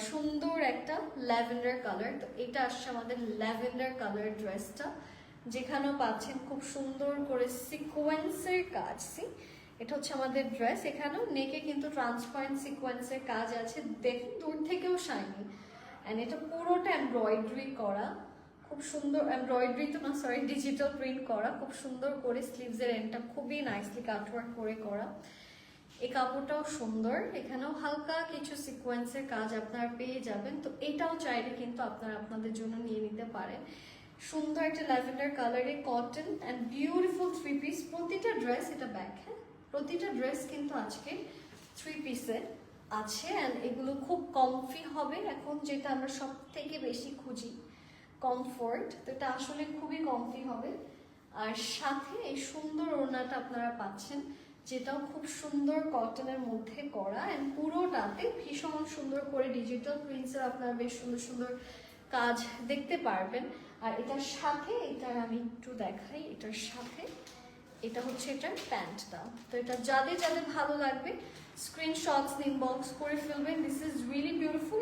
সুন্দর একটা lavender colour. তো এটা আসছে আমাদের ল্যাভেন্ডার কালার ড্রেসটা, যেখানেও পাচ্ছেন খুব সুন্দর করে সিকোয়েন্সের কাজ। এটা হচ্ছে আমাদের ড্রেস, এখানেও নেকে কিন্তু ট্রান্সপারেন্ট সিকোয়েন্সের কাজ আছে, দেখুন দূর থেকেও শাইনি। অ্যান্ড এটা পুরোটা এমব্রয়ডারি করা, খুব সুন্দর এমব্রয়ডারি তো না সরি ডিজিটাল প্রিন্ট করা, খুব সুন্দর করে স্লিভসের এন্ডটা খুবই নাইসলি কাটওয়ার্ক করে করা। এই কাপড়টাও সুন্দর, এখানেও হালকা কিছু সিকোয়েন্সের কাজ আপনারা পেয়ে যাবেন। তো এটাও চাইলে কিন্তু আপনারা আপনাদের জন্য নিয়ে নিতে পারেন। সুন্দর একটা ল্যাভেন্ডার কালারে cotton and beautiful three piece, প্রতিটা ড্রেস, এটা ব্যাক, হ্যাঁ প্রতিটা ড্রেস কিন্তু আজকে থ্রি পিসের আছে। অ্যান্ড এগুলো খুব কমফি হবে, এখন যেটা আমরা সব থেকে বেশি খুঁজি কমফোর্ট, তো এটা আসলে খুবই কমফি হবে। আর সাথে এই সুন্দর ওড়নাটা আপনারা পাচ্ছেন, যেটাও খুব সুন্দর কটনের মধ্যে করা অ্যান্ড পুরোটাতে ভীষণ সুন্দর করে ডিজিটাল প্রিন্টসের আপনারা বেশ সুন্দর সুন্দর কাজ দেখতে পারবেন। আর এটার সাথে এটার আমি একটু দেখাই, এটার সাথে এটা হচ্ছে এটার প্যান্টটা। তো এটা যাদের যাদের ভালো লাগবে স্ক্রিনশটস ইনবক্স করে ফেলবেন। This is really beautiful.